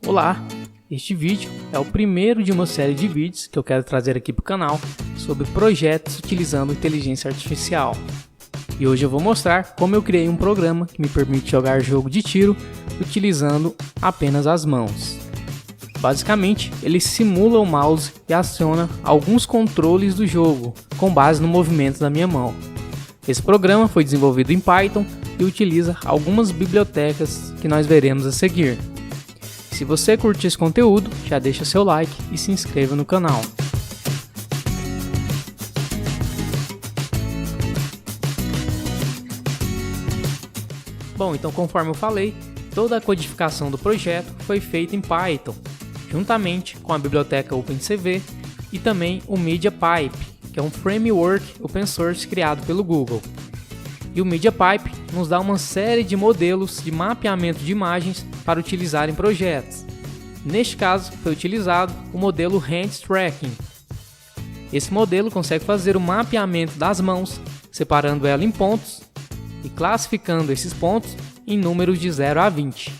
Olá, este vídeo é o primeiro de uma série de vídeos que eu quero trazer aqui para o canal sobre projetos utilizando inteligência artificial. E hoje eu vou mostrar como eu criei um programa que me permite jogar jogo de tiro utilizando apenas as mãos. Basicamente, ele simula o mouse e aciona alguns controles do jogo com base no movimento da minha mão. Esse programa foi desenvolvido em Python e utiliza algumas bibliotecas que nós veremos a seguir. Se você curte esse conteúdo, já deixa seu like e se inscreva no canal. Bom, então conforme eu falei, toda a codificação do projeto foi feita em Python, juntamente com a biblioteca OpenCV e também o MediaPipe, que é um framework open source criado pelo Google. E o MediaPipe nos dá uma série de modelos de mapeamento de imagens para utilizar em projetos. Neste caso, foi utilizado o modelo Hand Tracking. Esse modelo consegue fazer o mapeamento das mãos, separando ela em pontos e classificando esses pontos em números de 0 a 20.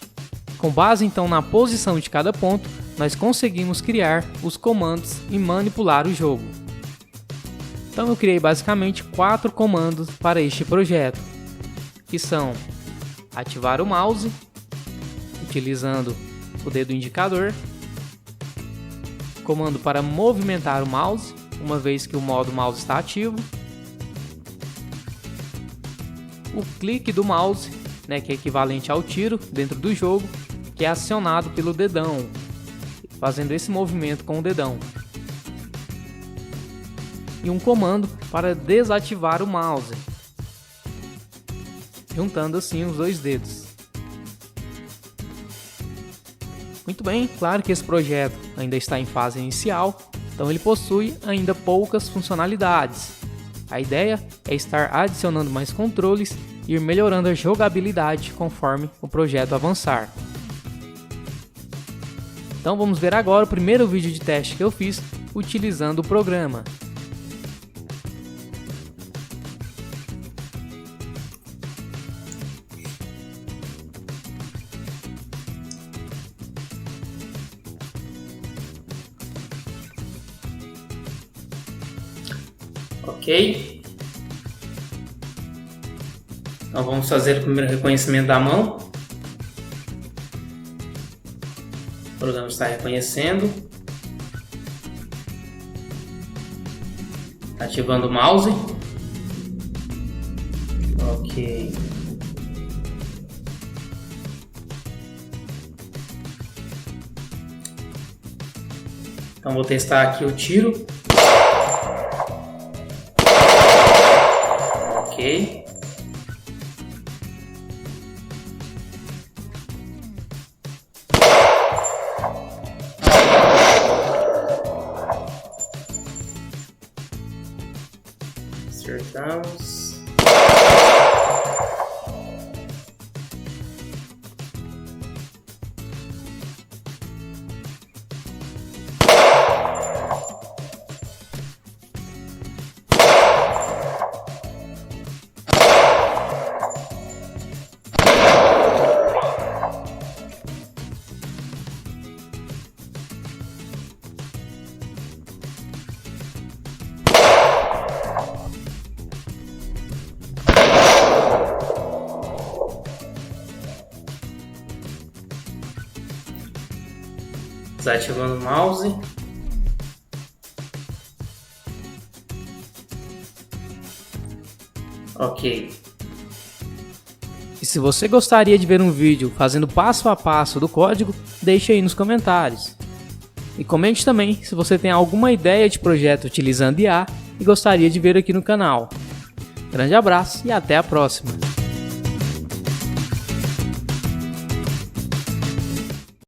Com base então na posição de cada ponto, nós conseguimos criar os comandos e manipular o jogo. Então eu criei basicamente 4 comandos para este projeto, que são ativar o mouse, utilizando o dedo indicador, comando para movimentar o mouse, uma vez que o modo mouse está ativo, o clique do mouse, que é equivalente ao tiro dentro do jogo, que é acionado pelo dedão, fazendo esse movimento com o dedão. E um comando para desativar o mouse, juntando assim os dois dedos. Muito bem, claro que esse projeto ainda está em fase inicial, então ele possui ainda poucas funcionalidades. A ideia é estar adicionando mais controles e ir melhorando a jogabilidade conforme o projeto avançar. Então vamos ver agora o primeiro vídeo de teste que eu fiz utilizando o programa. Ok, então vamos fazer o primeiro reconhecimento da mão. O programa está reconhecendo, ativando o mouse. Ok, então vou testar aqui o tiro. Ok. Acertamos. Desativando o mouse. Ok. E se você gostaria de ver um vídeo fazendo passo a passo do código, deixe aí nos comentários. E comente também se você tem alguma ideia de projeto utilizando IA e gostaria de ver aqui no canal. Grande abraço e até a próxima!